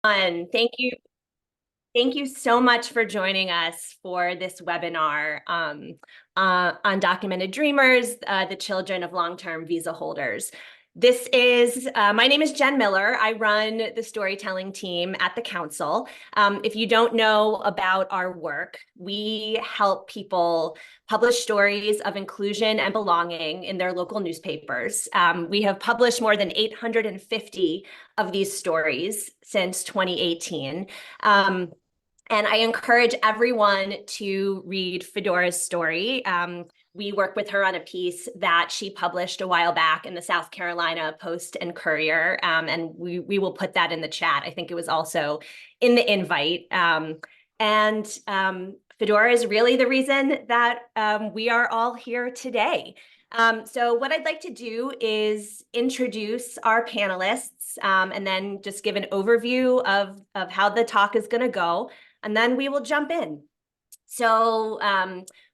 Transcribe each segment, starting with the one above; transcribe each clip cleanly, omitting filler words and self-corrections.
Thank you. Thank you so much for joining us for this webinar on Documented Dreamers, the children of long-term visa holders. My name is Jen Miller. I run the storytelling team at the council. If you don't know about our work, we help people publish stories of inclusion and belonging in their local newspapers. We have published more than 850 of these stories since 2018. And I encourage everyone to read Fedora's story. We work with her on a piece that she published a while back in the South Carolina Post and Courier, and we will put that in the chat. I think it was also in the invite. Fedora is really the reason that we are all here today. So what I'd like to do is introduce our panelists and then just give an overview of how the talk is going to go. And then we will jump in. So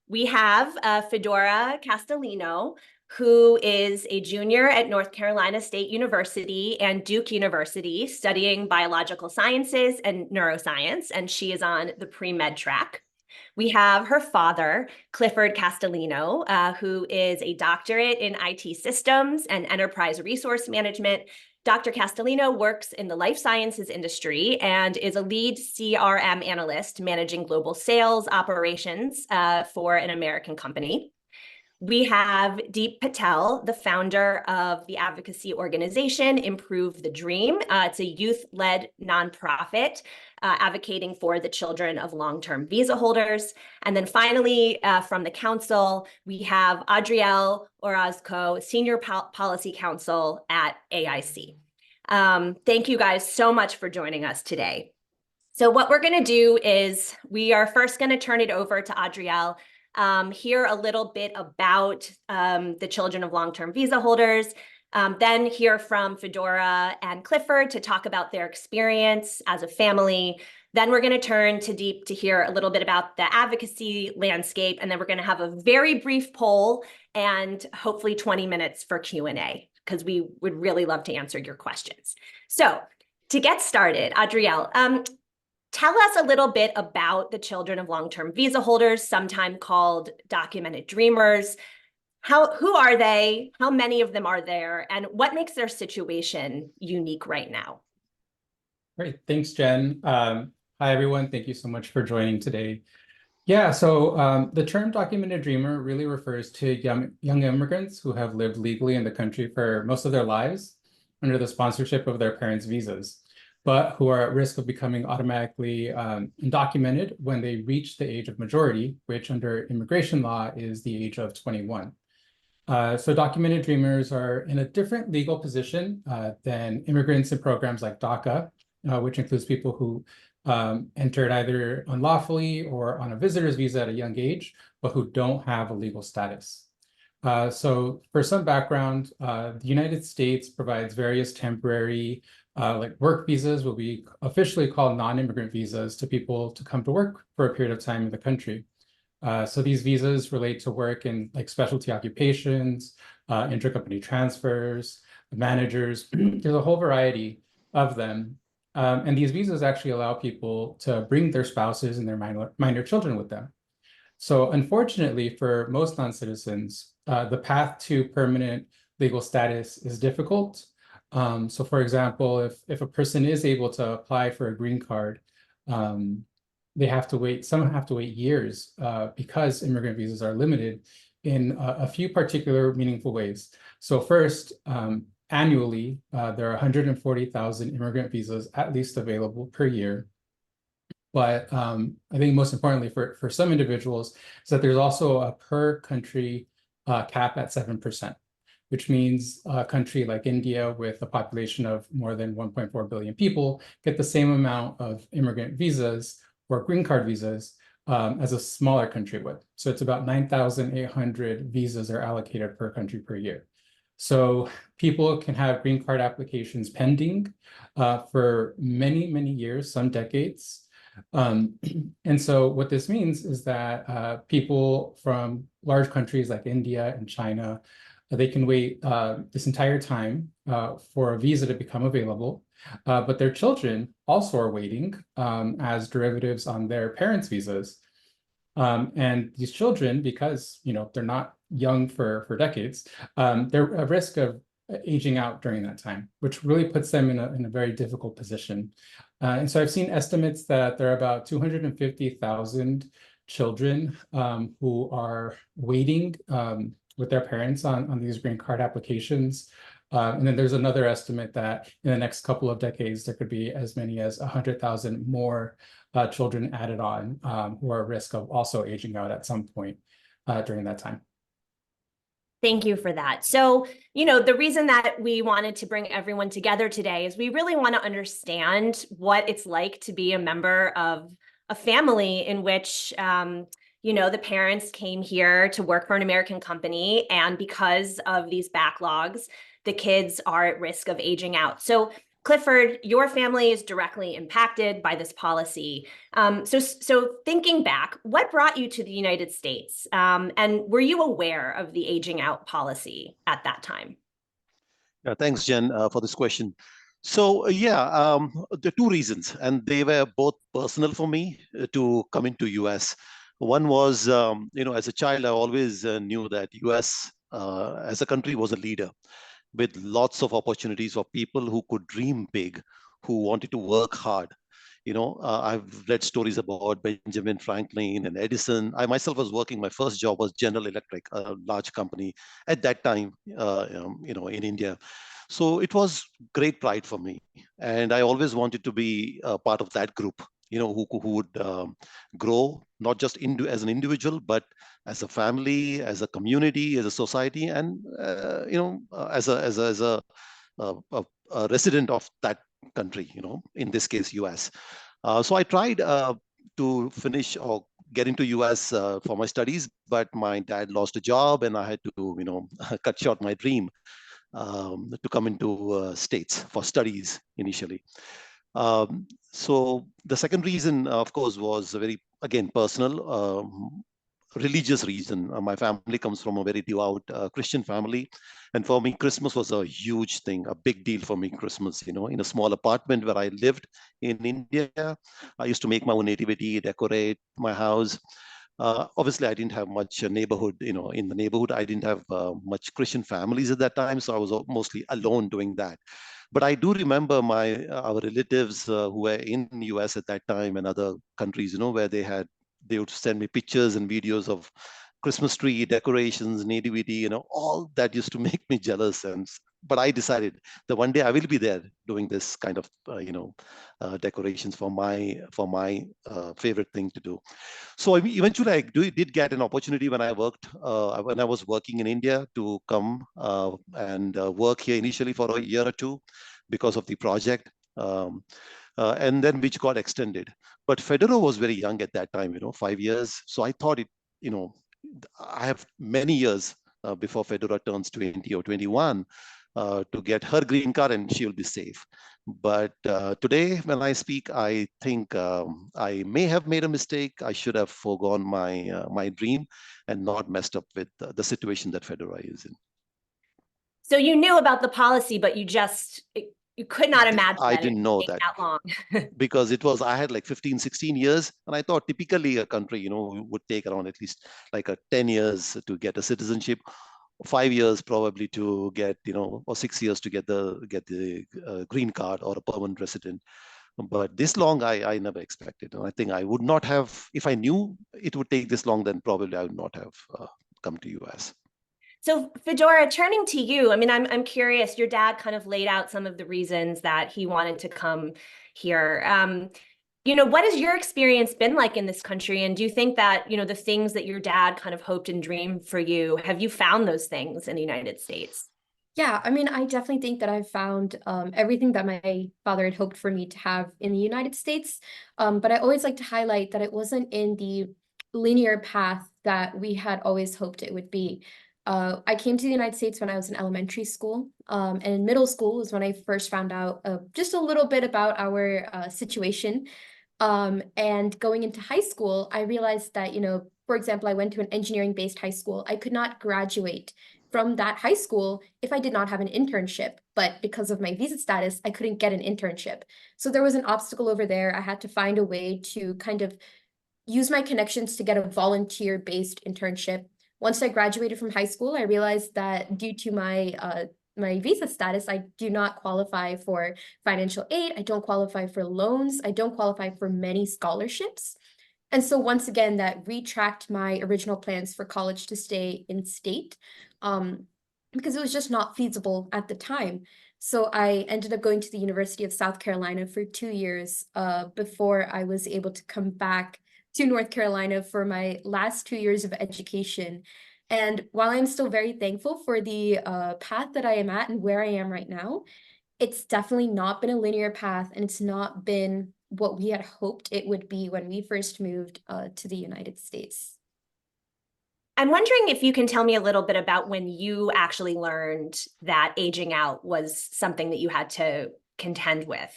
we have Fedora Castelino, who is a junior at North Carolina State University and Duke University studying biological sciences and neuroscience, and she is on the pre-med track. We have her father, Clifford Castelino, who is a doctorate in IT systems and enterprise resource management. Dr. Castellino works in the life sciences industry and is a lead CRM analyst managing global sales operations for an American company. We have Deep Patel, the founder of the advocacy organization Improve the Dream. It's a youth-led nonprofit advocating for the children of long-term visa holders. And then finally, from the council, we have Adrielle Orozco, Senior Policy Counsel at AIC. Thank you guys so much for joining us today. So what we're going to do is we are first going to turn it over to Adrielle, hear a little bit about the children of long-term visa holders, then hear from Fedora and Clifford to talk about their experience as a family. Then we're going to turn to Deep to hear a little bit about the advocacy landscape, and then we're going to have a very brief poll and hopefully 20 minutes for Q&A, because we would really love to answer your questions. So to get started, Adrielle, tell us a little bit about the children of long-term visa holders, sometimes called documented dreamers. Who are they? How many of them are there? And what makes their situation unique right now? Great. Thanks, Jen. Hi, everyone. Thank you so much for joining today. Yeah, so the term documented dreamer really refers to young immigrants who have lived legally in the country for most of their lives under the sponsorship of their parents' visas, but who are at risk of becoming automatically undocumented when they reach the age of majority, which under immigration law is the age of 21. So documented dreamers are in a different legal position than immigrants in programs like DACA, which includes people who entered either unlawfully or on a visitor's visa at a young age, but who don't have a legal status. So for some background, the United States provides various temporary like work visas, what we officially call non-immigrant visas, to people to come to work for a period of time in the country. So these visas relate to work in like specialty occupations, intercompany transfers, managers. There's a whole variety of them. And these visas actually allow people to bring their spouses and their minor children with them. So unfortunately, for most non-citizens, the path to permanent legal status is difficult. So for example, if a person is able to apply for a green card, they have to wait, some have to wait years because immigrant visas are limited in a few particular meaningful ways. So first, annually, there are 140,000 immigrant visas at least available per year. But I think most importantly for some individuals is that there's also a per country cap at 7%, which means a country like India with a population of more than 1.4 billion people get the same amount of immigrant visas or green card visas as a smaller country would. So it's about 9,800 visas are allocated per country per year. So people can have green card applications pending for many, many years, some decades. And so what this means is that people from large countries like India and China, they can wait this entire time for a visa to become available. but their children also are waiting as derivatives on their parents' visas. And these children, because they're not young for decades, they're at risk of aging out during that time, which really puts them in a very difficult position. And so I've seen estimates that there are about 250,000 children who are waiting with their parents on these green card applications. And then there's another estimate that in the next couple of decades, there could be as many as 100,000 more children added on who are at risk of also aging out at some point during that time. Thank you for that. So, the reason that we wanted to bring everyone together today is we really want to understand what it's like to be a member of a family in which, the parents came here to work for an American company. And because of these backlogs, the kids are at risk of aging out. So, Clifford, your family is directly impacted by this policy. So thinking back, what brought you to the United States? And were you aware of the aging out policy at that time? Yeah, thanks, Jen, for this question. So, there are two reasons, and they were both personal for me to come into US. One was, as a child, I always knew that US as a country was a leader with lots of opportunities for people who could dream big, who wanted to work hard. I've read stories about Benjamin Franklin and Edison. I myself was working, my first job was General Electric, a large company at that time, in India. So it was great pride for me. And I always wanted to be a part of that group, who would grow, not just as an individual, but as a family, as a community, as a society, and, as a resident of that country, in this case, US. So I tried to finish or get into US for my studies, but my dad lost a job and I had to, cut short my dream to come into States for studies initially. So the second reason, of course, was a very, again, personal, religious reason. My family comes from a very devout Christian family. And for me, Christmas was a huge thing, a big deal for me, Christmas, in a small apartment where I lived in India. I used to make my own nativity, decorate my house. Obviously, I didn't have much neighborhood, in the neighborhood. I didn't have much Christian families at that time. So I was mostly alone doing that. But I do remember our relatives who were in the US at that time and other countries, where they would send me pictures and videos of Christmas tree decorations, nativity, all that used to make me jealous. But I decided that one day I will be there doing this kind of, decorations for my favorite thing to do. So eventually, I did get an opportunity when I was working in India to come and work here initially for a year or two because of the project, and then which got extended. But Fedora was very young at that time, 5 years. So I thought I have many years before Fedora turns 20 or 21 to get her green card and she will be safe. But today, when I speak, I think I may have made a mistake. I should have foregone my dream and not messed up with the situation that Fedora is in. So you knew about the policy, but you could not imagine I that it didn't would know take that that long. because I had like 15, 16 years. And I thought typically a country, would take around at least like 10 years to get a citizenship. 5 years probably to get, or 6 years to get the green card or a permanent resident. But this long, I never expected. And I think I would not have, if I knew it would take this long, then probably I would not have come to US. So Fedora, turning to you, I mean, I'm curious, your dad kind of laid out some of the reasons that he wanted to come here. What has your experience been like in this country? And do you think that, the things that your dad kind of hoped and dreamed for you, have you found those things in the United States? Yeah, I mean, I definitely think that I've found everything that my father had hoped for me to have in the United States. But I always like to highlight that it wasn't in the linear path that we had always hoped it would be. I came to the United States when I was in elementary school, and in middle school was when I first found out just a little bit about our situation. And going into high school, I realized that, for example, I went to an engineering-based high school. I could not graduate from that high school if I did not have an internship. But because of my visa status, I couldn't get an internship. So there was an obstacle over there. I had to find a way to kind of use my connections to get a volunteer-based internship. Once I graduated from high school, I realized that due to my visa status, I do not qualify for financial aid. I don't qualify for loans. I don't qualify for many scholarships. And so once again, that retracked my original plans for college to stay in state, because it was just not feasible at the time. So I ended up going to the University of South Carolina for 2 years before I was able to come back to North Carolina for my last 2 years of education. And while I'm still very thankful for the path that I am at and where I am right now, it's definitely not been a linear path, and it's not been what we had hoped it would be when we first moved to the United States. I'm wondering if you can tell me a little bit about when you actually learned that aging out was something that you had to contend with.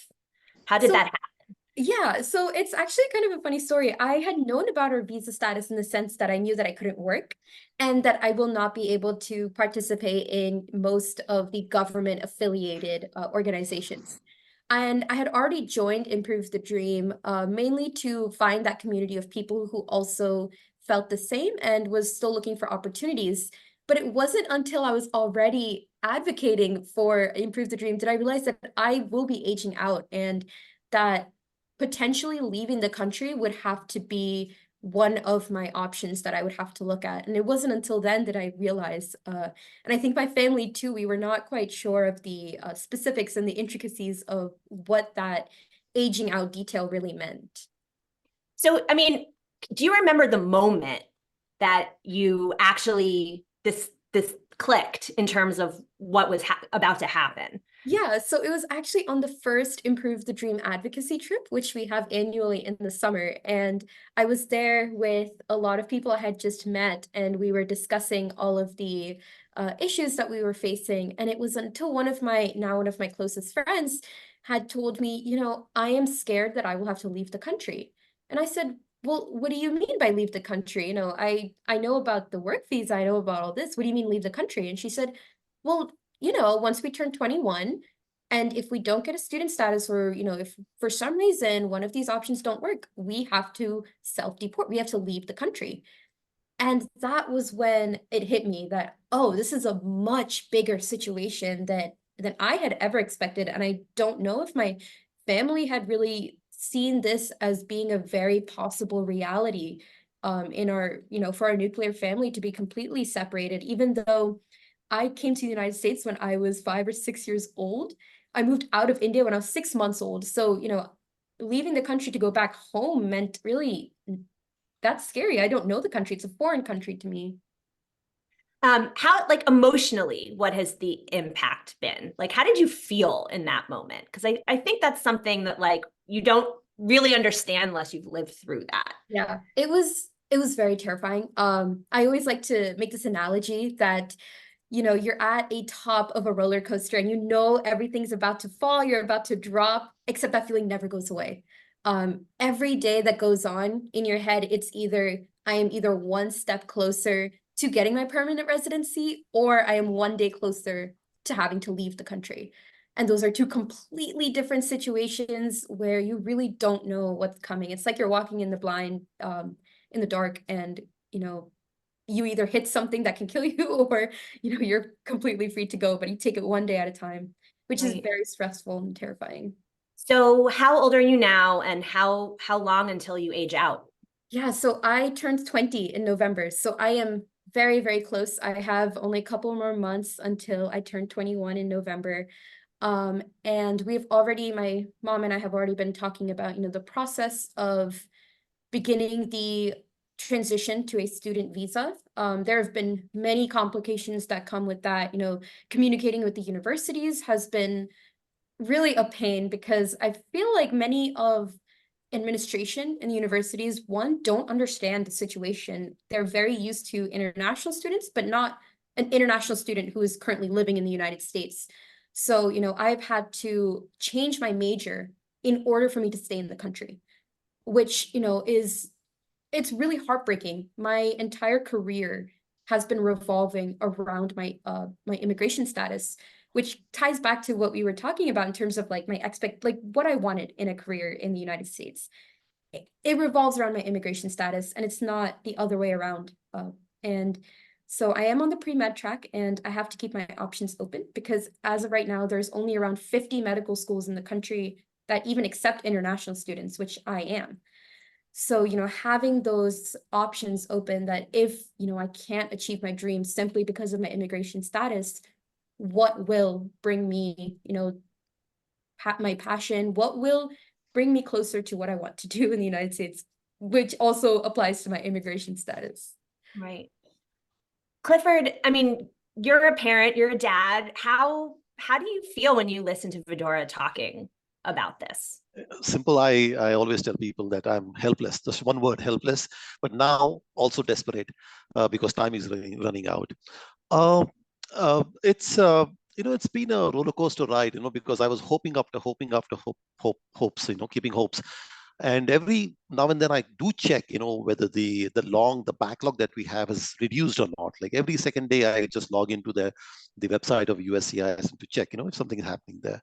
How did that happen? Yeah, so it's actually kind of a funny story. I had known about our visa status in the sense that I knew that I couldn't work and that I will not be able to participate in most of the government affiliated organizations. And I had already joined Improve the Dream, mainly to find that community of people who also felt the same and was still looking for opportunities. But it wasn't until I was already advocating for Improve the Dream did I realize that I will be aging out and that potentially leaving the country would have to be one of my options that I would have to look at. And it wasn't until then that I realized, and I think my family too, we were not quite sure of the specifics and the intricacies of what that aging out detail really meant. So, I mean, do you remember the moment that you actually, this clicked in terms of what was about to happen? Yeah, so it was actually on the first Improve the Dream advocacy trip, which we have annually in the summer. And I was there with a lot of people I had just met, and we were discussing all of the issues that we were facing. And it was until one of my closest friends had told me, you know, I am scared that I will have to leave the country. And I said, well, what do you mean by leave the country? You know, I know about the work visa, I know about all this. What do you mean leave the country? And she said, well, you know, once we turn 21, and if we don't get a student status, or, you know, if for some reason one of these options don't work, we have to self-deport. We have to leave the country. And that was when it hit me that, oh, this is a much bigger situation than I had ever expected. And I don't know if my family had really seen this as being a very possible reality in our, you know, for our nuclear family to be completely separated, even though I came to the United States when I was 5 or 6 years old. I moved out of India when I was 6 months old. So, you know, leaving the country to go back home meant really, that's scary. I don't know the country. It's a foreign country to me. How, like, emotionally, what has the impact been? Like, how did you feel in that moment? Because I think that's something that, like, you don't really understand unless you've lived through that. Yeah, it was very terrifying. I always like to make this analogy that, you know, you're at a top of a roller coaster and you know everything's about to fall, you're about to drop, except that feeling never goes away. Every day that goes on in your head, it's either I am either one step closer to getting my permanent residency, or I am one day closer to having to leave the country. And those are two completely different situations where you really don't know what's coming. It's like you're walking in the blind, in the dark, and, you know, you either hit something that can kill you, or, you know, you're completely free to go, but you take it one day at a time, which is very stressful and terrifying. So how old are you now, and how long until you age out? Yeah, so I turned 20 in November, so I am very, very close. I have only a couple more months until I turn 21 in November. And we've already, my mom and I have already been talking about, you know, the process of beginning the transition to a student visa. There have been many complications that come with that. You know, communicating with the universities has been really a pain, because I feel like many of administration in the universities, one, don't understand the situation. They're very used to international students, but not an international student who is currently living in the United States. So, you know, I've had to change my major in order for me to stay in the country, which, you know, it's really heartbreaking. My entire career has been revolving around my my immigration status, which ties back to what we were talking about in terms of like what I wanted in a career in the United States. It revolves around my immigration status, and it's not the other way around. And so I am on the pre-med track, and I have to keep my options open because as of right now, there's only around 50 medical schools in the country that even accept international students, which I am. So, having those options open that if, I can't achieve my dreams simply because of my immigration status, what will bring me, my passion, what will bring me closer to what I want to do in the United States, which also applies to my immigration status. Right. Clifford, I mean, you're a parent, you're a dad. How do you feel when you listen to Fedora talking about this? Simple. I always tell people that I'm helpless. Just one word, helpless. But now also desperate because time is running out. It's it's been a roller coaster ride. Because I was hoping after hopes. Keeping hopes. And every now and then I do check, whether the backlog that we have is reduced or not. Like every second day, I just log into the website of USCIS to check, if something is happening there.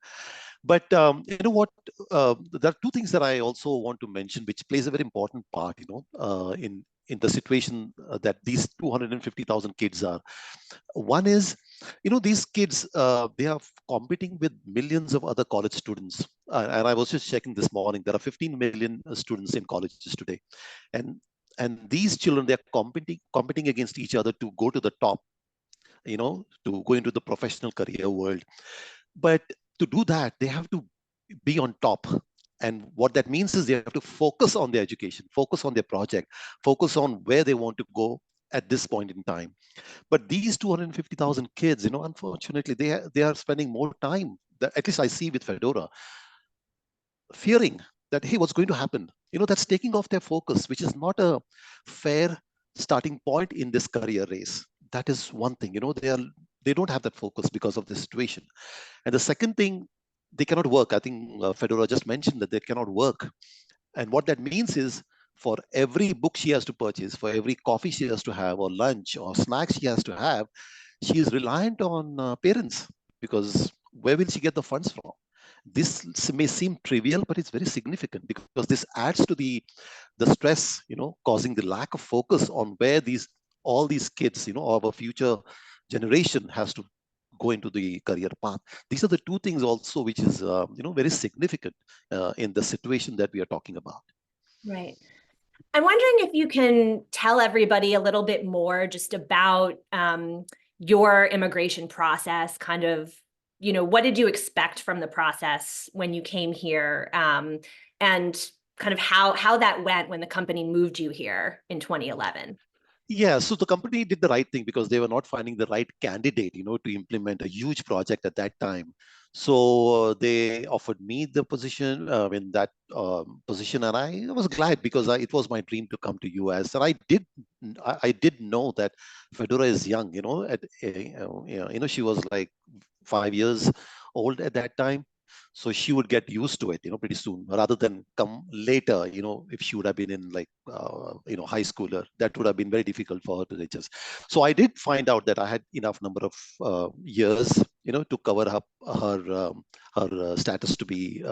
But you know what? There are two things that I also want to mention, which plays a very important part, in the situation that these 250,000 kids are. One is, these kids, they are competing with millions of other college students. And I was just checking this morning, there are 15 million students in colleges today. And these children, they're competing against each other to go to the top, to go into the professional career world. But to do that, they have to be on top. And what that means is they have to focus on their education, focus on their project, focus on where they want to go at this point in time. But these 250,000 kids, unfortunately, they are spending more time, at least I see with Fedora, fearing that, hey, what's going to happen? That's taking off their focus, which is not a fair starting point in this career race. That is one thing, they don't have that focus because of the situation. And the second thing, they cannot work. I think Fedora just mentioned that they cannot work. And what that means is, for every book she has to purchase, for every coffee she has to have, or lunch or snacks she has to have, she is reliant on parents, because where will she get the funds from? This may seem trivial, but it's very significant because this adds to the stress, causing the lack of focus on where all these kids, our future generation has to go into the career path. These are the two things also, which is, very significant in the situation that we are talking about. Right. I'm wondering if you can tell everybody a little bit more just about your immigration process, kind of, what did you expect from the process when you came here, and kind of how that went when the company moved you here in 2011? Yeah, so the company did the right thing because they were not finding the right candidate, to implement a huge project at that time. So they offered me the position, in that position, and I was glad because it was my dream to come to US. And I did know that Fedora is young, she was like 5 years old at that time. So she would get used to it, pretty soon, rather than come later, if she would have been in like, high schooler, that would have been very difficult for her to adjust. So I did find out that I had enough number of years, to cover up her status to be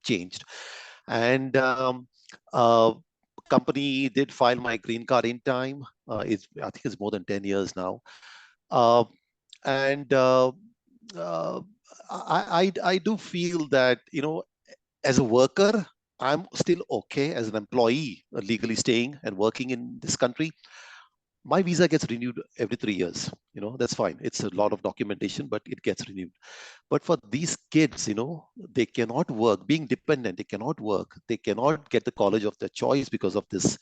changed. And company did file my green card in time. I think it's more than 10 years now. And I do feel that, as a worker, I'm still okay. As an employee, legally staying and working in this country, my visa gets renewed every 3 years. That's fine. It's a lot of documentation, but it gets renewed. But for these kids, they cannot work. Being dependent, they cannot work. They cannot get the college of their choice because of this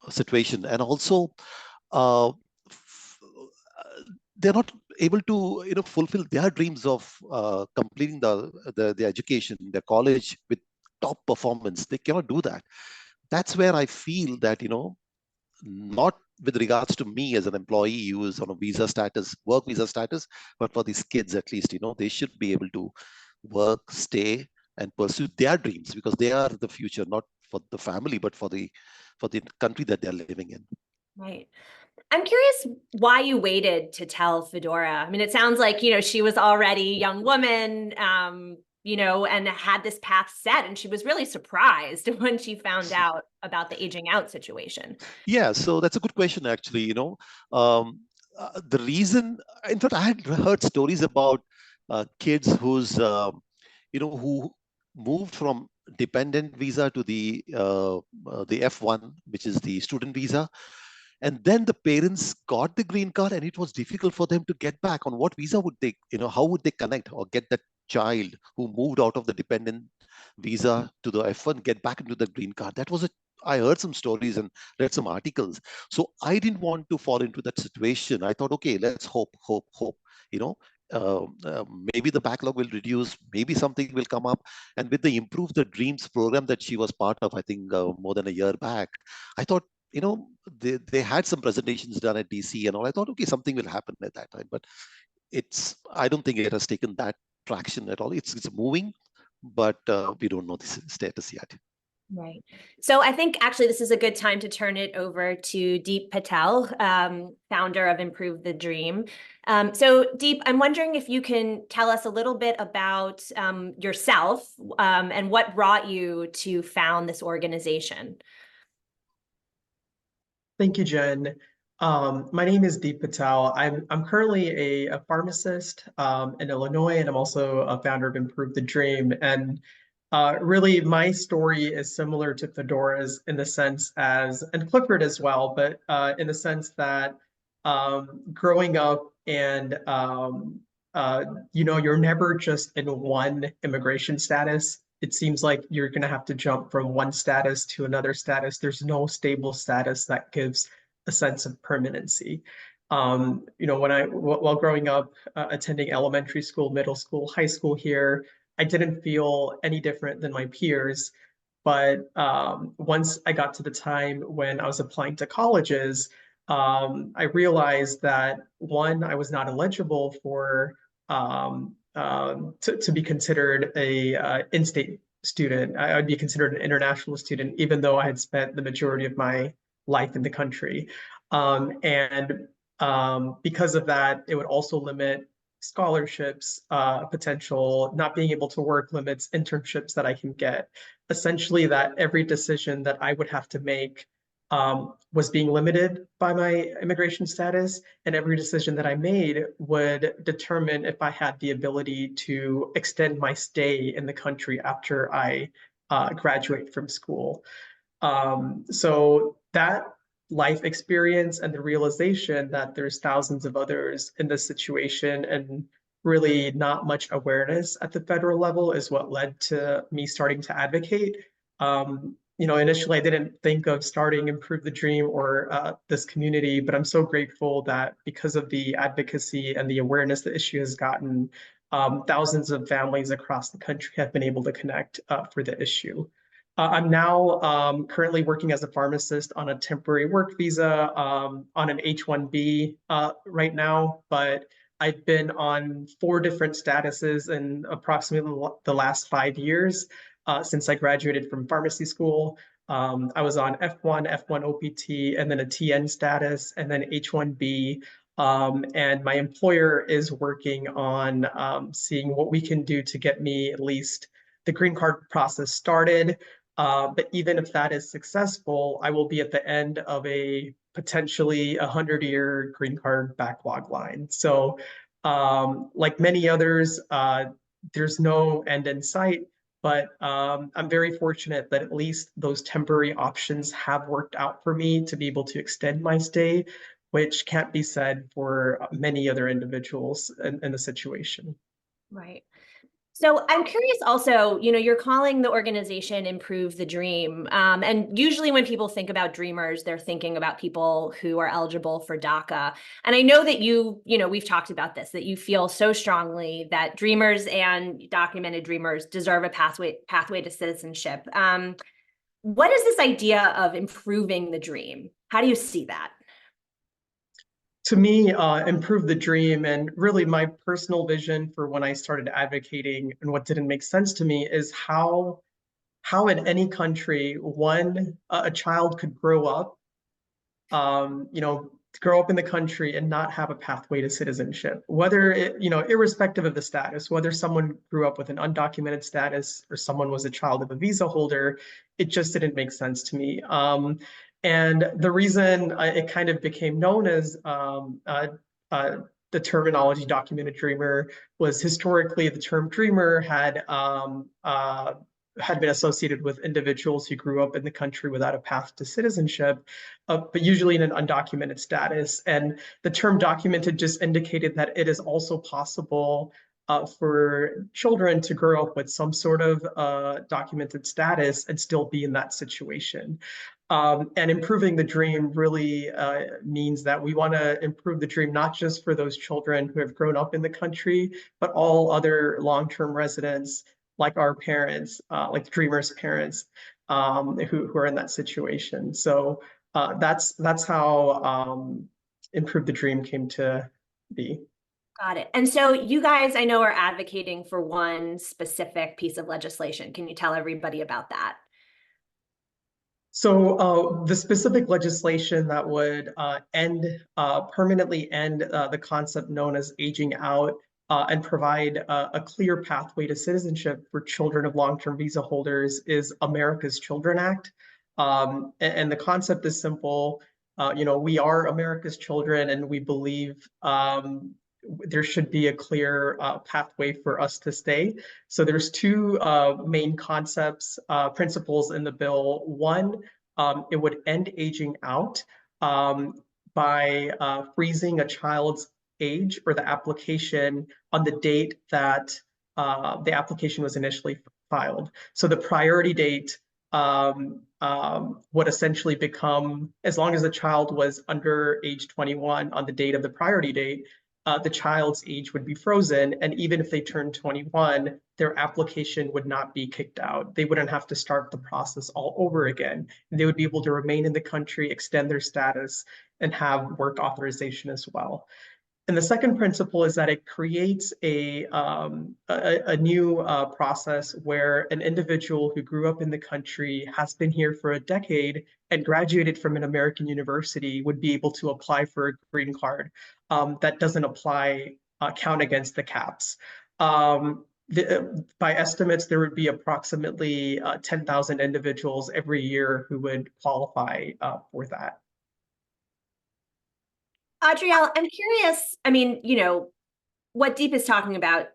situation. And also, they're not able to fulfill their dreams of completing the education, their college with top performance. They cannot do that. That's where I feel that, not with regards to me as an employee who is on a visa status, work visa status, but for these kids at least, they should be able to work, stay, and pursue their dreams, because they are the future, not for the family, but for the country that they're living in. Right. I'm curious why you waited to tell Fedora. I mean, it sounds like, she was already a young woman, and had this path set, and she was really surprised when she found out about the aging out situation. Yeah, so that's a good question, actually. The reason, in fact, I had heard stories about kids who moved from dependent visa to the F1, which is the student visa. And then the parents got the green card, and it was difficult for them to get back. On what visa would they, how would they connect or get that child who moved out of the dependent visa to the F1, get back into the green card? I heard some stories and read some articles. So I didn't want to fall into that situation. I thought, okay, let's hope. You know, uh, uh, Maybe the backlog will reduce, maybe something will come up. And with the Improve the Dreams program that she was part of, I think more than a year back, I thought, they had some presentations done at DC and all. I thought, okay, something will happen at that time. But I don't think it has taken that traction at all. It's moving, but we don't know the status yet. Right. So I think actually this is a good time to turn it over to Deep Patel, founder of Improve the Dream. So Deep, I'm wondering if you can tell us a little bit about yourself and what brought you to found this organization. Thank you, Jen. My name is Deep Patel. I'm currently a pharmacist in Illinois, and I'm also a founder of Improve the Dream. And really, my story is similar to Fedora's in the sense and Clifford as well, but in the sense that growing up and you're never just in one immigration status. It seems like you're going to have to jump from one status to another status. There's no stable status that gives a sense of permanency. While growing up, attending elementary school, middle school, high school here, I didn't feel any different than my peers. But once I got to the time when I was applying to colleges, I realized that one, I was not eligible for to be considered a in-state student. I would be considered an international student, even though I had spent the majority of my life in the country. Because of that, it would also limit scholarships, potential, not being able to work limits internships that I can get. Essentially, that every decision that I would have to make was being limited by my immigration status, and every decision that I made would determine if I had the ability to extend my stay in the country after I graduate from school. So that life experience and the realization that there's thousands of others in this situation and really not much awareness at the federal level is what led to me starting to advocate. Initially I didn't think of starting Improve the Dream or this community, but I'm so grateful that because of the advocacy and the awareness the issue has gotten, thousands of families across the country have been able to connect for the issue. I'm now currently working as a pharmacist on a temporary work visa on an H-1B right now, but I've been on 4 different statuses in approximately the last 5 years since I graduated from pharmacy school. I was on F1, F1 OPT, and then a TN status, and then H-1B. And my employer is working on seeing what we can do to get me at least the green card process started. But even if that is successful, I will be at the end of a potentially 100-year green card backlog line. So like many others, there's no end in sight, but I'm very fortunate that at least those temporary options have worked out for me to be able to extend my stay, which can't be said for many other individuals in the situation. Right. So I'm curious also, you're calling the organization Improve the Dream. And usually when people think about dreamers, they're thinking about people who are eligible for DACA. And I know that we've talked about this, that you feel so strongly that dreamers and documented dreamers deserve a pathway to citizenship. What is this idea of improving the dream? How do you see that? To me, Improve the Dream and really my personal vision for when I started advocating and what didn't make sense to me is how in any country, a child could grow up to grow up in the country and not have a pathway to citizenship, whether it, irrespective of the status, whether someone grew up with an undocumented status or someone was a child of a visa holder, it just didn't make sense to me. And the reason it kind of became known as the terminology documented dreamer was historically the term dreamer had been associated with individuals who grew up in the country without a path to citizenship, but usually in an undocumented status. And the term documented just indicated that it is also possible for children to grow up with some sort of documented status and still be in that situation. And improving the dream really means that we want to improve the dream not just for those children who have grown up in the country, but all other long-term residents like our parents, like the dreamers' parents, who are in that situation. So that's how Improve the Dream came to be. Got it. And so you guys, I know, are advocating for one specific piece of legislation. Can you tell everybody about that? So the specific legislation that would permanently end the concept known as aging out and provide a clear pathway to citizenship for children of long-term visa holders is America's Children Act. And the concept is simple. We are America's children, and we believe there should be a clear pathway for us to stay. So there's two main principles in the bill. One, it would end aging out by freezing a child's age or the application on the date that the application was initially filed. So the priority date would essentially become, as long as the child was under age 21 on the date of the priority date, the child's age would be frozen. And even if they turned 21, their application would not be kicked out. They wouldn't have to start the process all over again. And they would be able to remain in the country, extend their status, and have work authorization as well. And the second principle is that it creates a new process where an individual who grew up in the country, has been here for a decade, and graduated from an American university would be able to apply for a green card that doesn't count against the caps. By estimates, there would be approximately 10,000 individuals every year who would qualify for that. Adrielle, I'm curious, I mean, what Deep is talking about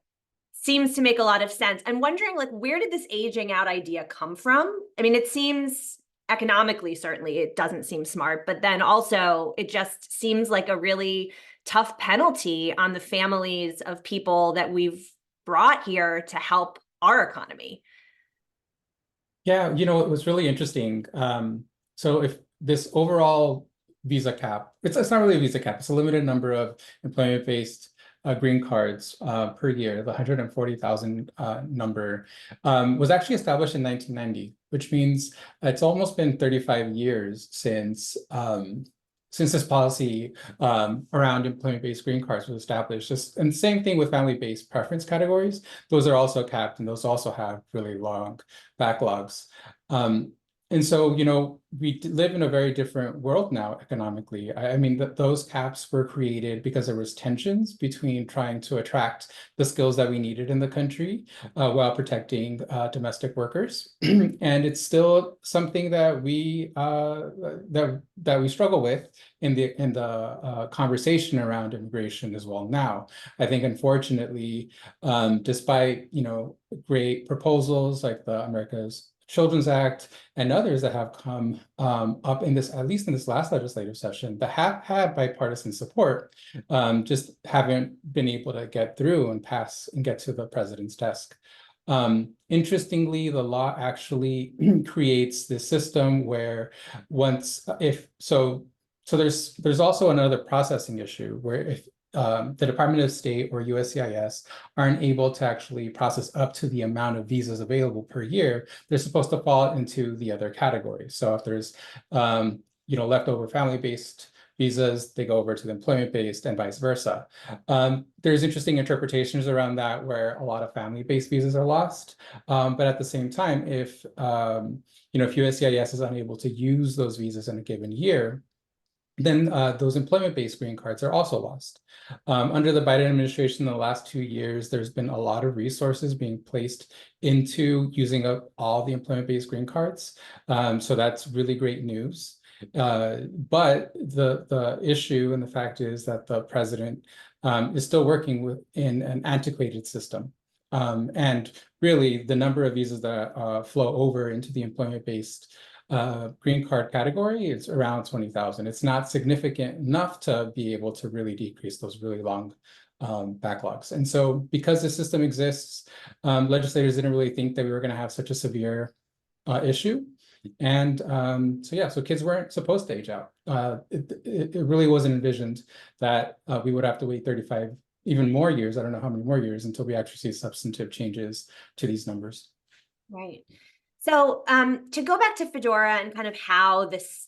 seems to make a lot of sense. I'm wondering, where did this aging out idea come from? I mean, it seems economically, certainly, it doesn't seem smart, but then also it just seems like a really tough penalty on the families of people that we've brought here to help our economy. Yeah, it was really interesting. So if this overall visa cap, it's not really a visa cap, it's a limited number of employment-based green cards per year, the 140,000 number, was actually established in 1990, which means it's almost been 35 years since this policy around employment-based green cards was established. And same thing with family-based preference categories. Those are also capped, and those also have really long backlogs. And so, we live in a very different world now economically. I mean, those caps were created because there was tensions between trying to attract the skills that we needed in the country while protecting domestic workers. And it's still something that we that we struggle with in the conversation around immigration as well now. I think, unfortunately, despite great proposals like the America's Children's Act and others that have come up in this, at least in this last legislative session, that have had bipartisan support, just haven't been able to get through and pass and get to the president's desk. Interestingly, the law actually creates this system where there's also another processing issue where if the Department of State or USCIS aren't able to actually process up to the amount of visas available per year, they're supposed to fall into the other category. So if there's leftover family-based visas, they go over to the employment-based and vice versa. There's interesting interpretations around that where a lot of family-based visas are lost. But at the same time, if USCIS is unable to use those visas in a given year, then those employment-based green cards are also lost. Under the Biden administration in the last 2 years, there's been a lot of resources being placed into using up all the employment-based green cards. So that's really great news. But the issue and the fact is that the president is still working within an antiquated system. And really, the number of visas that flow over into the employment-based green card category is around 20,000. It's not significant enough to be able to really decrease those really long backlogs. And so because the system exists, legislators didn't really think that we were going to have such a severe issue. And so kids weren't supposed to age out. It really wasn't envisioned that we would have to wait 35 even more years, I don't know how many more years, until we actually see substantive changes to these numbers. Right. So to go back to Fedora and kind of how this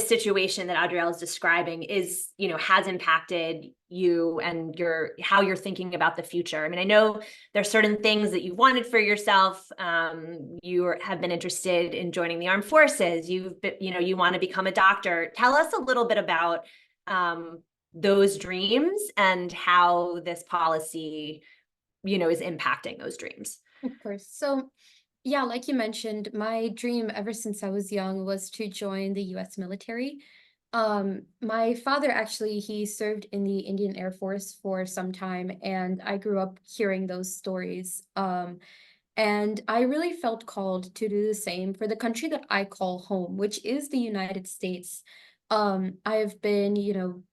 situation that Adriel is describing is, has impacted you and how you're thinking about the future. I mean, I know there's certain things that you wanted for yourself. You have been interested in joining the armed forces. You want to become a doctor. Tell us a little bit about those dreams and how this policy, is impacting those dreams. Of course. So yeah, like you mentioned, my dream ever since I was young was to join the US military. My father actually, he served in the Indian Air Force for some time, and I grew up hearing those stories. And I really felt called to do the same for the country that I call home, which is the United States. I have been,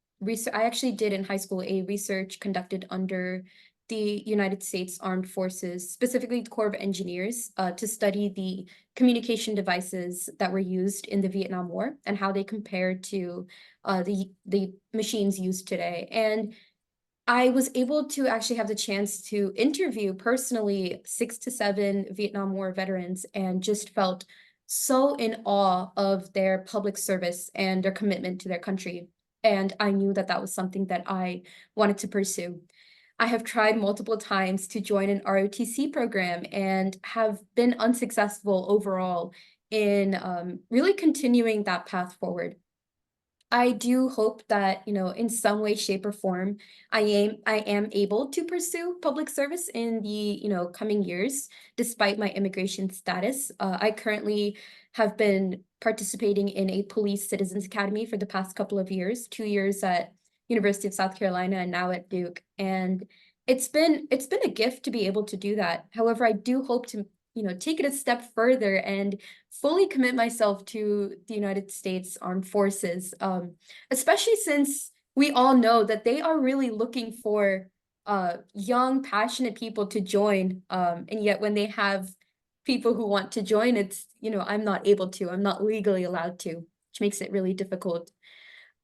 I actually did in high school a research conducted under the United States Armed Forces, specifically the Corps of Engineers, to study the communication devices that were used in the Vietnam War and how they compared to the machines used today. And I was able to actually have the chance to interview personally 6 to 7 Vietnam War veterans, and just felt so in awe of their public service and their commitment to their country. And I knew that that was something that I wanted to pursue. I have tried multiple times to join an ROTC program and have been unsuccessful overall in really continuing that path forward. I do hope that, in some way, shape, or form, I am able to pursue public service in the, coming years, despite my immigration status. I currently have been participating in a police citizens academy for the past couple of years, 2 years at University of South Carolina and now at Duke. And it's been a gift to be able to do that. However, I do hope to, take it a step further and fully commit myself to the United States Armed Forces, especially since we all know that they are really looking for young, passionate people to join. And yet when they have people who want to join, it's, I'm not able to, I'm not legally allowed to, which makes it really difficult.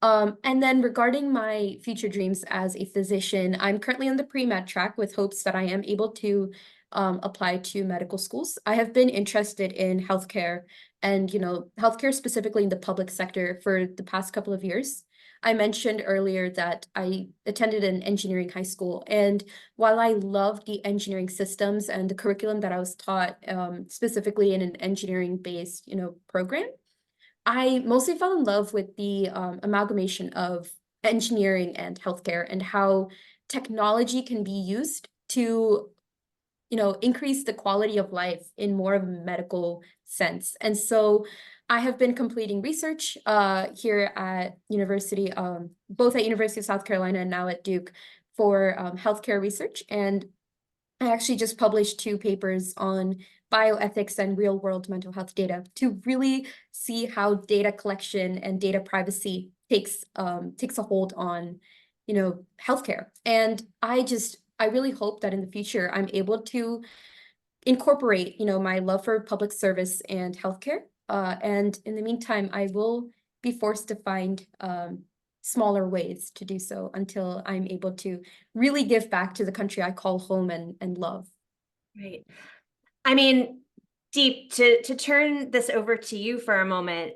And then regarding my future dreams as a physician, I'm currently on the pre-med track with hopes that I am able to apply to medical schools. I have been interested in healthcare and, healthcare specifically in the public sector for the past couple of years. I mentioned earlier that I attended an engineering high school, and while I loved the engineering systems and the curriculum that I was taught, specifically in an engineering-based, program, I mostly fell in love with the amalgamation of engineering and healthcare and how technology can be used to, increase the quality of life in more of a medical sense. And so I have been completing research here at university, both at University of South Carolina and now at Duke, for healthcare research. And I actually just published 2 papers on bioethics and real-world mental health data to really see how data collection and data privacy takes a hold on, healthcare. And I really hope that in the future I'm able to incorporate, my love for public service and healthcare. And in the meantime, I will be forced to find smaller ways to do so until I'm able to really give back to the country I call home and love. Right. I mean, Deep, to turn this over to you for a moment,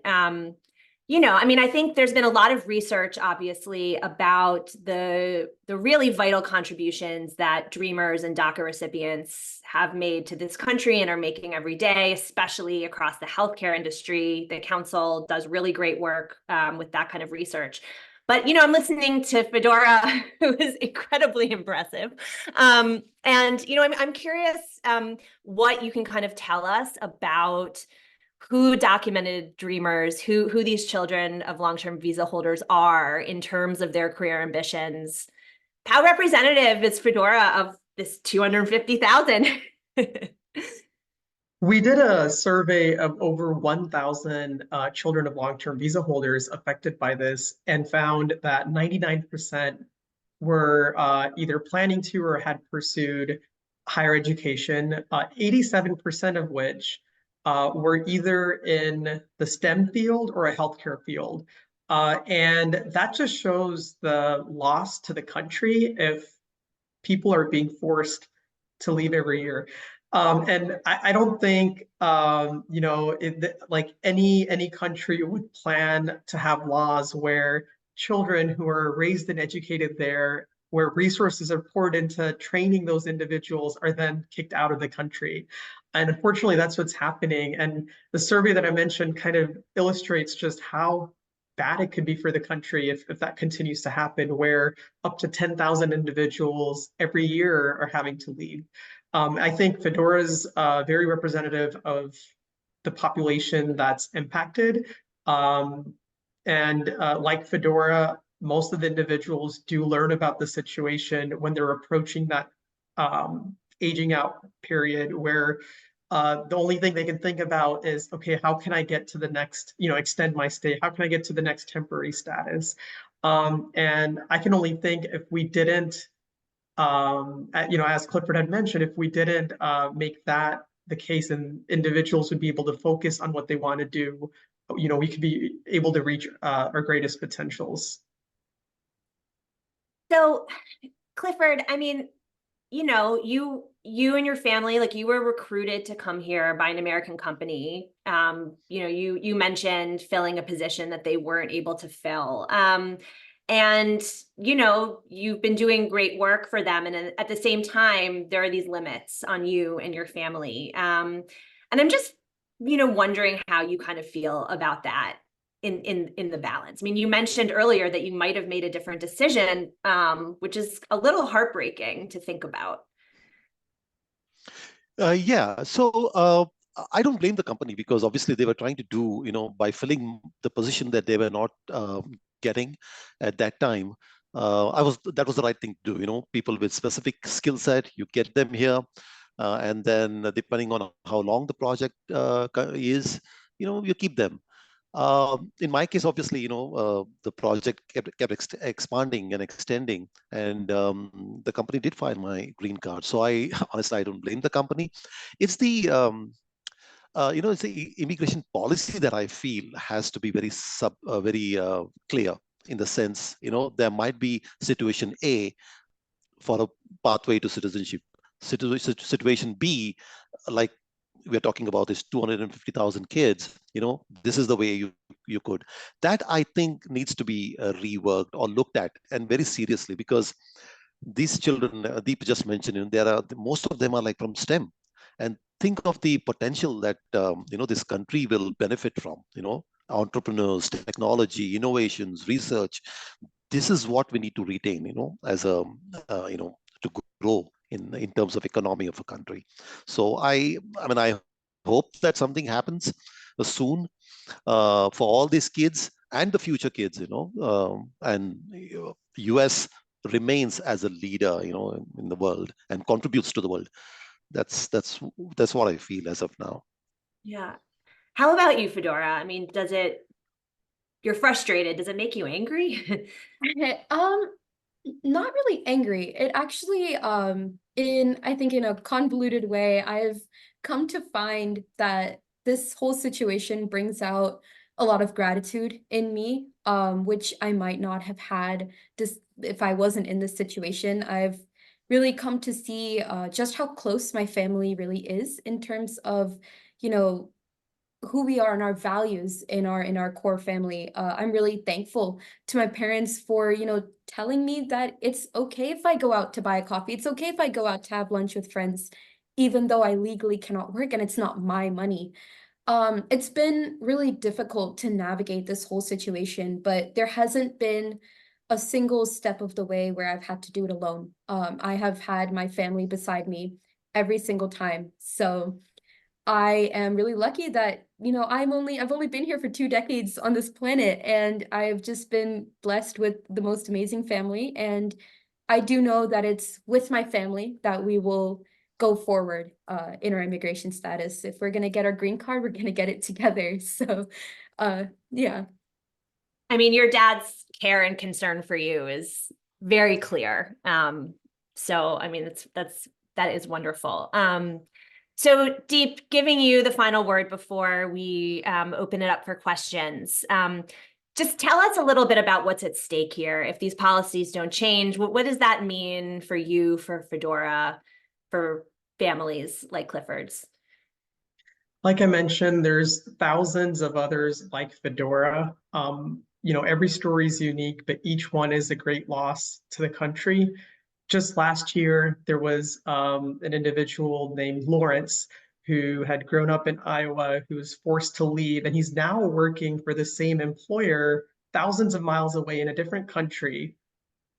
I mean, I think there's been a lot of research, obviously, about the really vital contributions that Dreamers and DACA recipients have made to this country and are making every day, especially across the healthcare industry. The council does really great work with that kind of research. But, I'm listening to Fedora, who is incredibly impressive. And, I'm curious what you can kind of tell us about who documented Dreamers, who these children of long-term visa holders are in terms of their career ambitions. How representative is Fedora of this 250,000? We did a survey of over 1,000 children of long-term visa holders affected by this and found that 99% were either planning to or had pursued higher education, 87% of which were either in the STEM field or a healthcare field. And that just shows the loss to the country if people are being forced to leave every year. And I don't think like any country would plan to have laws where children who are raised and educated there, where resources are poured into training those individuals, are then kicked out of the country. And unfortunately, that's what's happening. And the survey that I mentioned kind of illustrates just how bad it could be for the country if that continues to happen, where up to 10,000 individuals every year are having to leave. I think Fedora's very representative of the population that's impacted. And like Fedora, most of the individuals do learn about the situation when they're approaching that aging out period where the only thing they can think about is, okay, how can I get to the next, extend my stay? How can I get to the next temporary status? And I can only think if we didn't, as Clifford had mentioned, if we didn't make that the case and individuals would be able to focus on what they want to do, we could be able to reach our greatest potentials. So, Clifford, I mean, you and your family, like, you were recruited to come here by an American company. You mentioned filling a position that they weren't able to fill. And, you've been doing great work for them. And at the same time, there are these limits on you and your family. And I'm just, wondering how you kind of feel about that in the balance. I mean, you mentioned earlier that you might have made a different decision, which is a little heartbreaking to think about. Yeah, so I don't blame the company because obviously they were trying to do, by filling the position that they were not getting at that time. That was the right thing to do. People with specific skill set, you get them here, and then depending on how long the project is, you keep them. In my case, obviously, the project kept expanding and extending, and the company did file my green card. So honestly, I don't blame the company. It's it's the immigration policy that I feel has to be very clear in the sense, there might be situation A for a pathway to citizenship. Situation B, like we're talking about, is 250,000 kids. This is the way you could. That I think needs to be reworked or looked at, and very seriously, because these children, Deep just mentioned, most of them are like from STEM, and think of the potential that this country will benefit from. Entrepreneurs, technology, innovations, research. This is what we need to retain. As a to grow in terms of economy of a country. So I hope that something happens soon for all these kids and the future kids, and US remains as a leader, in the world and contributes to the world. That's what I feel as of now. Yeah. How about you, Fedora? I mean, you're frustrated. Does it make you angry? Not really angry. It actually, I think in a convoluted way, I've come to find that this whole situation brings out a lot of gratitude in me, which I might not have had this if I wasn't in this situation. I've really come to see just how close my family really is in terms of, who we are and our values in our core family. I'm really thankful to my parents for, you know, telling me that it's okay if I go out to buy a coffee. It's okay if I go out to have lunch with friends, even though I legally cannot work and it's not my money. It's been really difficult to navigate this whole situation, but there hasn't been a single step of the way where I've had to do it alone. I have had my family beside me every single time. So I am really lucky that, you know, I've only been here for 2 decades on this planet, and I've just been blessed with the most amazing family. And I do know that it's with my family that we will go forward in our immigration status. If we're gonna get our green card, we're gonna get it together. So yeah. I mean, your dad's care and concern for you is very clear. So I mean, that is wonderful. So Deep, giving you the final word before we open it up for questions. Just tell us a little bit about what's at stake here. If these policies don't change, what does that mean for you, for Fedora, for families like Clifford's? Like I mentioned, there's thousands of others like Fedora. You know, every story is unique, but each one is a great loss to the country. Just last year, there was an individual named Lawrence who had grown up in Iowa, who was forced to leave, and he's now working for the same employer thousands of miles away in a different country,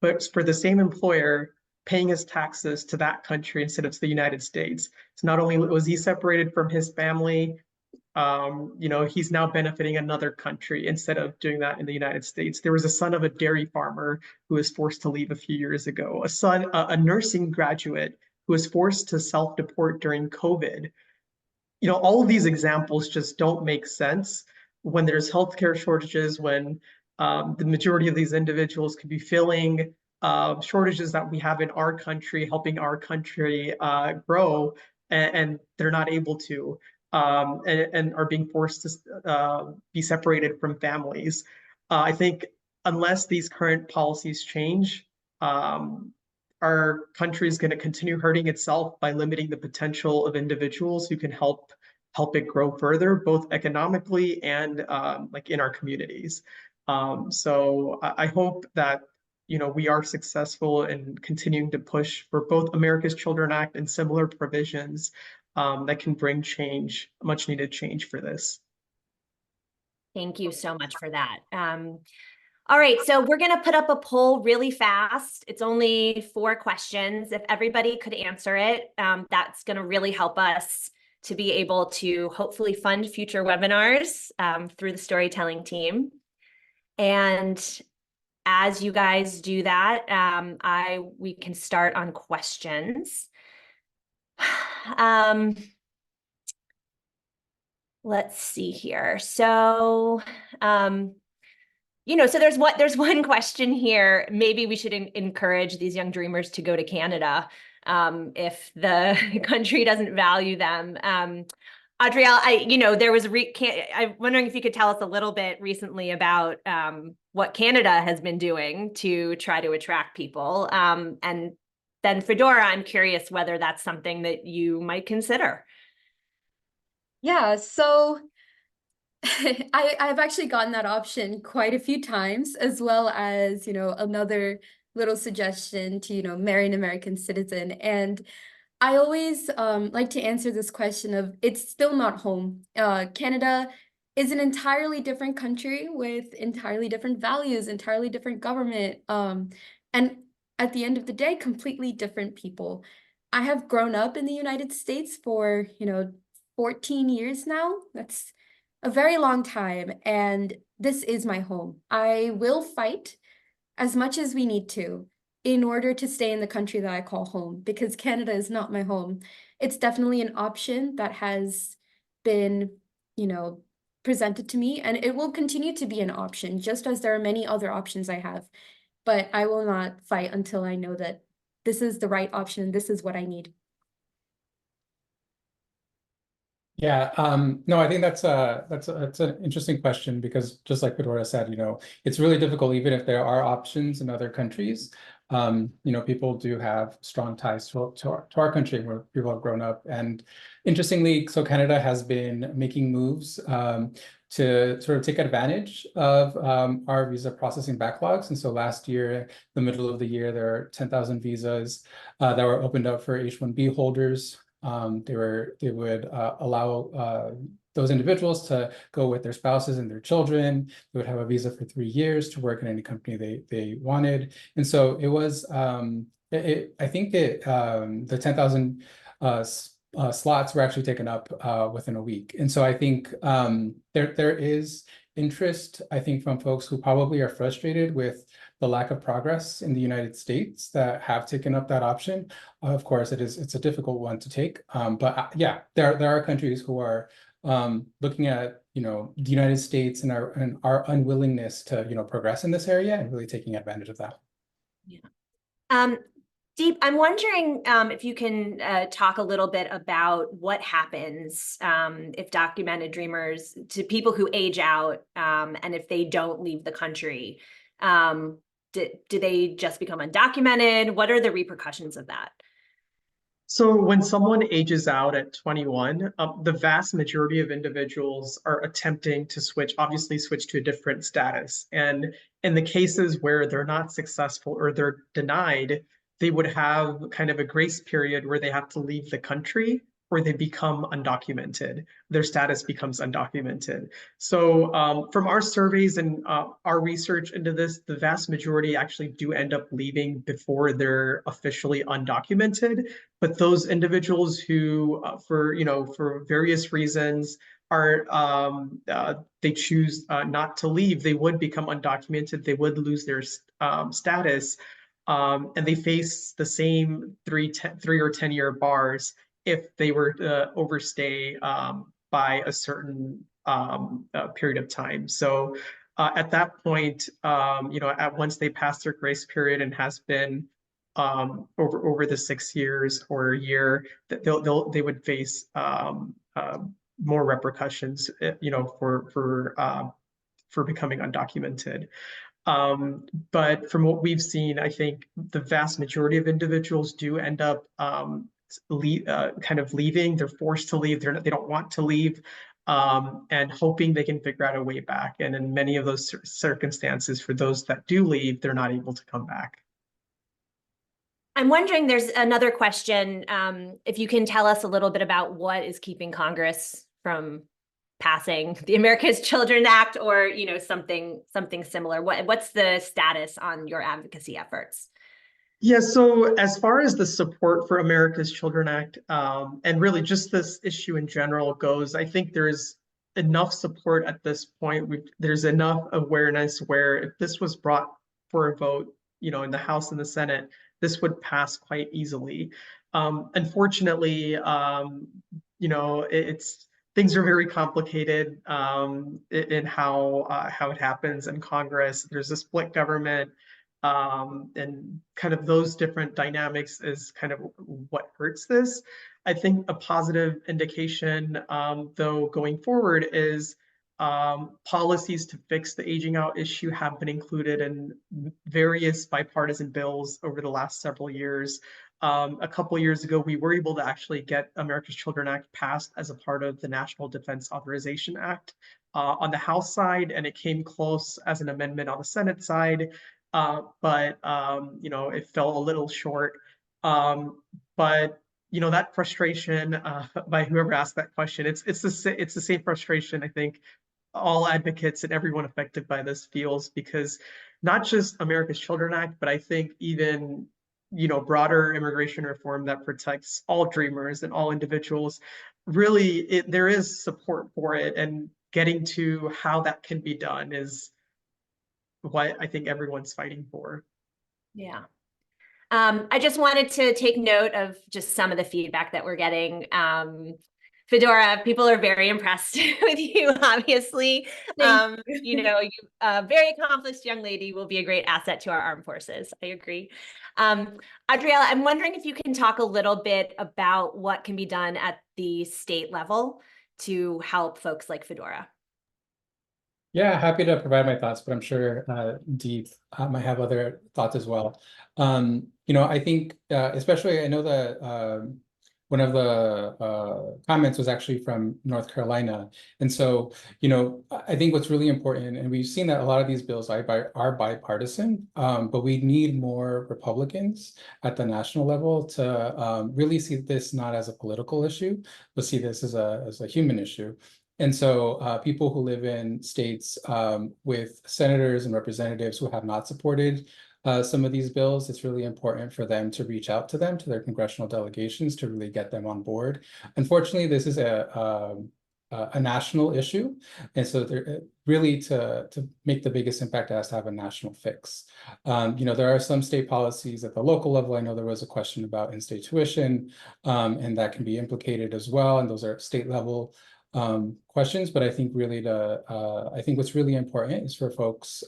but for the same employer, paying his taxes to that country instead of to the United States. So not only was he separated from his family, you know, he's now benefiting another country instead of doing that in the United States. There was a son of a dairy farmer who was forced to leave a few years ago, a nursing graduate who was forced to self-deport during COVID. You know, all of these examples just don't make sense when there's healthcare shortages, when the majority of these individuals could be filling shortages that we have in our country, helping our country grow, and they're not able to. And are being forced to be separated from families. I think unless these current policies change, our country is going to continue hurting itself by limiting the potential of individuals who can help it grow further, both economically and like in our communities. So I hope that, you know, we are successful in continuing to push for both America's Children Act and similar provisions that can bring change, much needed change for this. Thank you so much for that. All right, so we're going to put up a poll really fast. It's only 4 questions. If everybody could answer it, that's going to really help us to be able to hopefully fund future webinars through the storytelling team. And as you guys do that, we can start on questions. Let's see here. So, you know, so there's one question here. Maybe we should encourage these young dreamers to go to Canada if the country doesn't value them. Adrielle, you know, there was I'm wondering if you could tell us a little bit recently about what Canada has been doing to try to attract people. And then Fedora, I'm curious whether that's something that you might consider. Yeah, so I've actually gotten that option quite a few times, as well as, you know, another little suggestion to, you know, marry an American citizen. And I always like to answer this question of, it's still not home. Canada is an entirely different country with entirely different values, entirely different government, and at the end of the day, completely different people. I have grown up in the United States for, you know, 14 years now. That's a very long time, and this is my home. I will fight as much as we need to in order to stay in the country that I call home, because Canada is not my home. It's definitely an option that has been, you know, presented to me, and it will continue to be an option, just as there are many other options I have. But I will not fight until I know that this is the right option, this is what I need. Yeah, no, I think that's an interesting question, because just like Fedora said, you know, it's really difficult even if there are options in other countries. People do have strong ties to our country where people have grown up. And interestingly, so Canada has been making moves to sort of take advantage of our visa processing backlogs. And so last year, the middle of the year, there are 10,000 visas that were opened up for H-1B holders. They would allow those individuals to go with their spouses and their children. They would have a visa for 3 years to work in any company they wanted. And so it was, I think the 10,000 slots were actually taken up within a week. And so I think there is interest, I think, from folks who probably are frustrated with the lack of progress in the United States that have taken up that option. Of course, it's a difficult one to take. But yeah, there are countries who are looking at the United States and our unwillingness to progress in this area and really taking advantage of that. Yeah. Deep, I'm wondering if you can talk a little bit about what happens if documented dreamers, to people who age out and if they don't leave the country, do they just become undocumented? What are the repercussions of that? So when someone ages out at 21, the vast majority of individuals are attempting to obviously switch to a different status. And in the cases where they're not successful or they're denied, they would have kind of a grace period where they have to leave the country or they become undocumented. Their status becomes undocumented. So from our surveys and our research into this, the vast majority actually do end up leaving before they're officially undocumented. But those individuals who, for various reasons, they choose not to leave, they would become undocumented, they would lose their status, and they face the same 3 or 10-year bars if they were to overstay by a certain period of time. So at that point, once they pass their grace period and has been over the 6 years or a year, they would face more repercussions, for becoming undocumented. But from what we've seen, I think the vast majority of individuals do end up kind of leaving. They're forced to leave. They don't want to leave, and hoping they can figure out a way back. And in many of those circumstances, for those that do leave, they're not able to come back. I'm wondering, there's another question, if you can tell us a little bit about what is keeping Congress from passing the America's Children Act, or something similar. What's the status on your advocacy efforts? Yeah, so as far as the support for America's Children Act, and really just this issue in general goes, I think there's enough support at this point. There's enough awareness where if this was brought for a vote, in the House and the Senate, this would pass quite easily. Unfortunately, things are very complicated in how it happens in Congress. There's a split government. And kind of those different dynamics is kind of what hurts this. I think a positive indication, though, going forward is policies to fix the aging out issue have been included in various bipartisan bills over the last several years. A couple of years ago, we were able to actually get America's Children Act passed as a part of the National Defense Authorization Act on the House side, and it came close as an amendment on the Senate side. But it fell a little short. But that frustration by whoever asked that question, it's the same frustration I think all advocates and everyone affected by this feels, because not just America's Children Act, but I think even broader immigration reform that protects all dreamers and all individuals, really there is support for it, and getting to how that can be done is what I think everyone's fighting for. Yeah. I just wanted to take note of just some of the feedback that we're getting. Fedora, people are very impressed with you, obviously. You a very accomplished young lady will be a great asset to our armed forces. I agree. Adriela, I'm wondering if you can talk a little bit about what can be done at the state level to help folks like Fedora. Yeah, happy to provide my thoughts, but I'm sure Deep might have other thoughts as well. I think especially I know that one of the comments was actually from North Carolina, and so I think what's really important, and we've seen that a lot of these bills are bipartisan, but we need more Republicans at the national level to really see this not as a political issue, but see this as a human issue. And so people who live in states with senators and representatives who have not supported some of these bills, it's really important for them to reach out to them, to their congressional delegations, to really get them on board. Unfortunately, this is a national issue. And so really to make the biggest impact, it has to have a national fix. There are some state policies at the local level. I know there was a question about in-state tuition, and that can be implicated as well. And those are state level questions, but I think really I think what's really important is for folks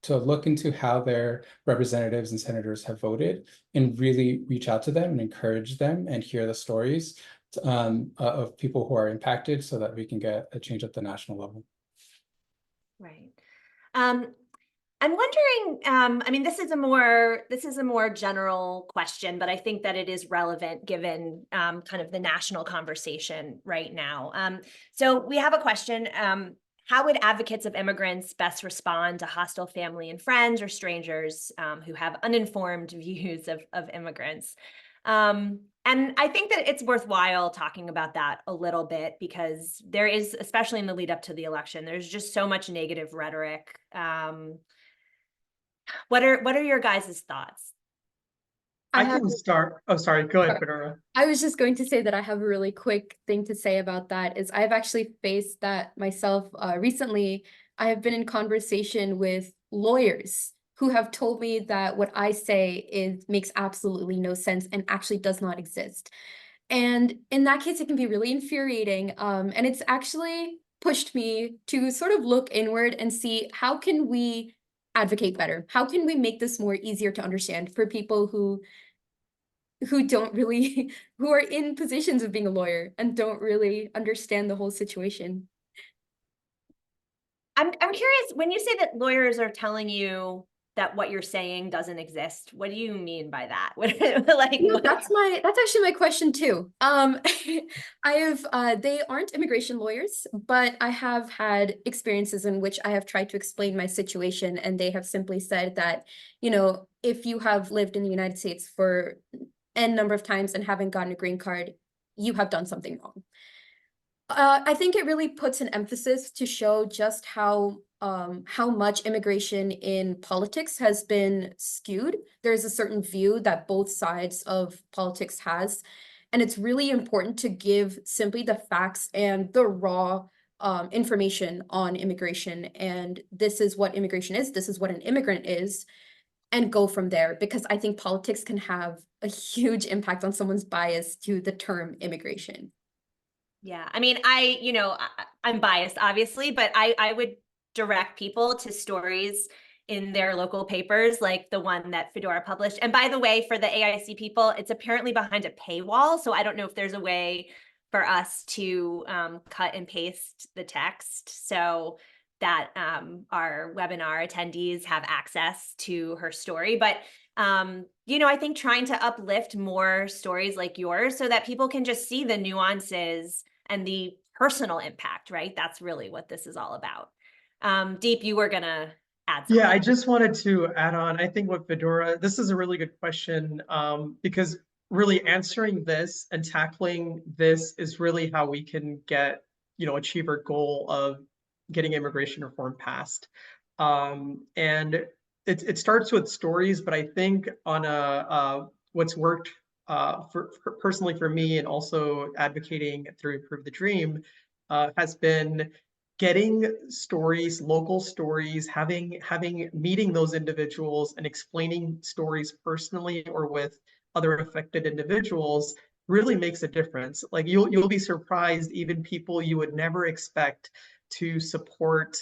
to look into how their representatives and senators have voted and really reach out to them and encourage them and hear the stories of people who are impacted so that we can get a change at the national level. Right. I'm wondering, I mean, this is a more general question, but I think that it is relevant given kind of the national conversation right now. So we have a question, how would advocates of immigrants best respond to hostile family and friends or strangers who have uninformed views of immigrants? And I think that it's worthwhile talking about that a little bit because there is, especially in the lead up to the election, there's just so much negative rhetoric. What are your guys' thoughts? I can start. Oh, sorry. Go ahead, Fedora. I was just going to say that I have a really quick thing to say about that is I've actually faced that myself recently. I have been in conversation with lawyers who have told me that what I say makes absolutely no sense and actually does not exist. And in that case, it can be really infuriating. And it's actually pushed me to sort of look inward and see how can we advocate better? How can we make this more easier to understand for people who don't really who are in positions of being a lawyer and don't really understand the whole situation? I'm curious, when you say that lawyers are telling you that what you're saying doesn't exist, what do you mean by that? That's actually my question too. They aren't immigration lawyers, but I have had experiences in which I have tried to explain my situation, and they have simply said that, if you have lived in the United States for N number of times and haven't gotten a green card, you have done something wrong. I think it really puts an emphasis to show just how much immigration in politics has been skewed. There's a certain view that both sides of politics has, and it's really important to give simply the facts and the raw information on immigration. And this is what immigration is. This is what an immigrant is, and go from there, because I think politics can have a huge impact on someone's bias to the term immigration. Yeah, I mean, I'm biased, obviously, but I would direct people to stories in their local papers, like the one that Fedora published. And by the way, for the AIC people, it's apparently behind a paywall. So I don't know if there's a way for us to cut and paste the text so that our webinar attendees have access to her story. But I think trying to uplift more stories like yours so that people can just see the nuances and the personal impact, right? That's really what this is all about. Deep, you were gonna add something. Yeah, I just wanted to add on. I think what Fedora, this is a really good question because really answering this and tackling this is really how we can achieve our goal of getting immigration reform passed. And it starts with stories, but I think on what's worked personally for me and also advocating through Improve the Dream has been getting stories, local stories, meeting those individuals and explaining stories personally or with other affected individuals really makes a difference. Like you'll be surprised, even people you would never expect to support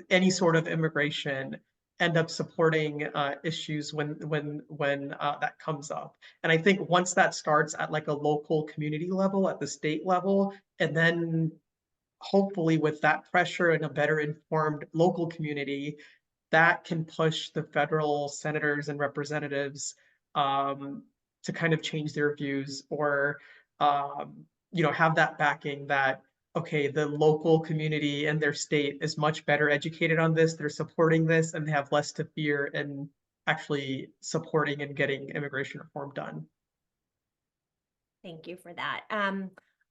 any sort of immigration end up supporting issues when that comes up. And I think once that starts at like a local community level, at the state level, and then hopefully with that pressure and a better informed local community, that can push the federal senators and representatives to kind of change their views, or have that backing that, okay, the local community and their state is much better educated on this, they're supporting this, and they have less to fear in actually supporting and getting immigration reform done. Thank you for that.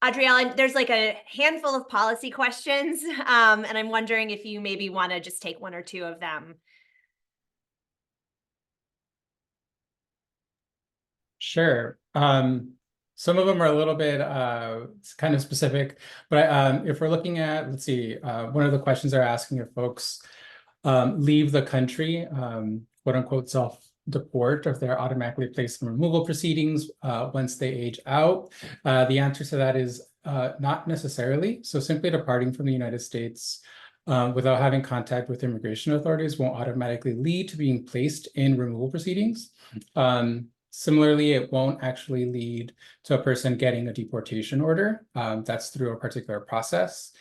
Adrielle, there's like a handful of policy questions, and I'm wondering if you maybe want to just take one or two of them. Sure. Some of them are a little bit kind of specific, but if we're looking at, let's see, one of the questions are asking if folks leave the country, quote unquote, self-deport, or if they're automatically placed in removal proceedings once they age out. The answer to that is not necessarily. So simply departing from the United States without having contact with immigration authorities won't automatically lead to being placed in removal proceedings. Similarly, it won't actually lead to a person getting a deportation order. That's through a particular process.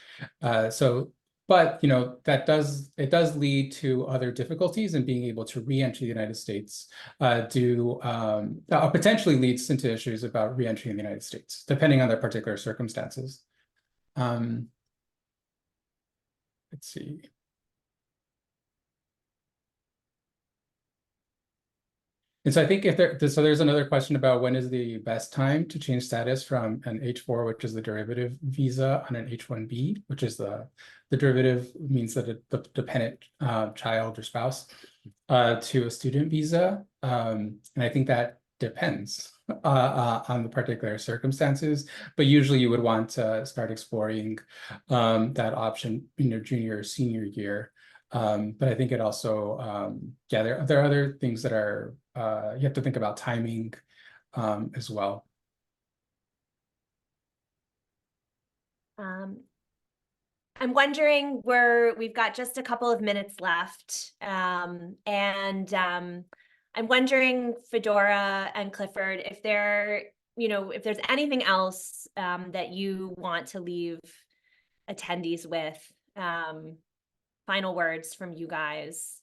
But it does lead to other difficulties in being able to re-enter the United States. Potentially leads into issues about re-entering the United States, depending on their particular circumstances. Let's see. And so I think there's another question about when is the best time to change status from an H-4, which is the derivative visa, on an H-1B, which is the derivative means that the dependent child or spouse, to a student visa. And I think that depends on the particular circumstances, but usually you would want to start exploring that option in your junior or senior year. But I think it also, there are other things that are, you have to think about timing as well. I'm wondering, we've got just a couple of minutes left, and I'm wondering, Fedora and Clifford, if there's anything else that you want to leave attendees with. Final words from you guys.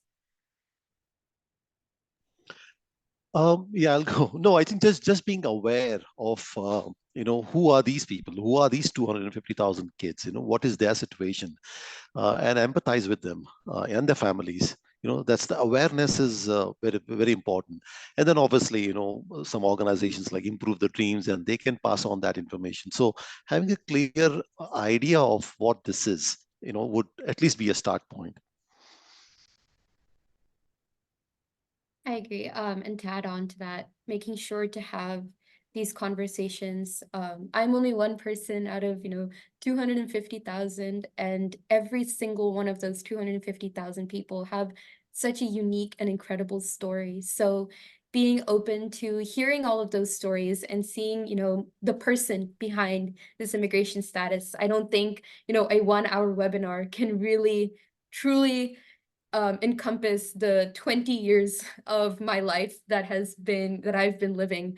Yeah, I'll go. No, I think just being aware of who are these people, who are these 250,000 kids, what is their situation, and empathize with them and their families. That's the awareness is very, very important. And then obviously, some organizations like Improve the Dreams, and they can pass on that information. So having a clear idea of what this is, would at least be a start point. I agree. And to add on to that, making sure to have these conversations. I'm only one person out of 250,000, and every single one of those 250,000 people have such a unique and incredible story. So being open to hearing all of those stories and seeing the person behind this immigration status. I don't think a 1-hour webinar can really truly encompass the 20 years of my life that I've been living.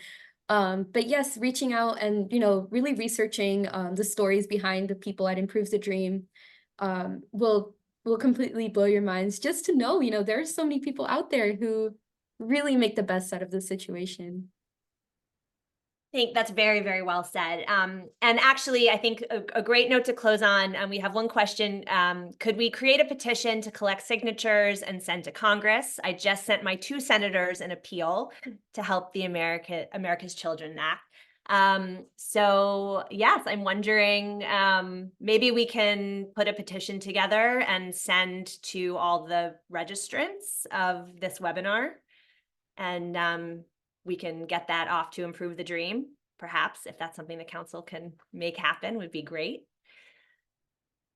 But yes, reaching out and really researching the stories behind the people at Improve the Dream will completely blow your minds, just to know there are so many people out there who really make the best out of the situation. I think that's very, very well said. And actually, I think a great note to close on, we have one question. Could we create a petition to collect signatures and send to Congress? I just sent my 2 senators an appeal to help the America's Children Act. So yes, I'm wondering, maybe we can put a petition together and send to all the registrants of this webinar, and we can get that off to Improve the Dream. Perhaps if that's something the council can make happen, would be great.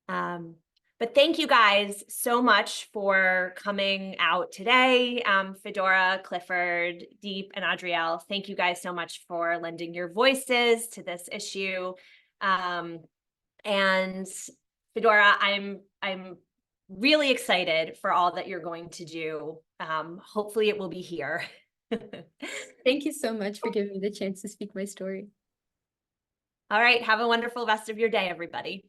But thank you guys so much for coming out today. Fedora, Clifford, Deep, and Adrielle, thank you guys so much for lending your voices to this issue. And Fedora, I'm really excited for all that you're going to do. Hopefully it will be here. Thank you so much for giving me the chance to speak my story. All right. Have a wonderful rest of your day, everybody.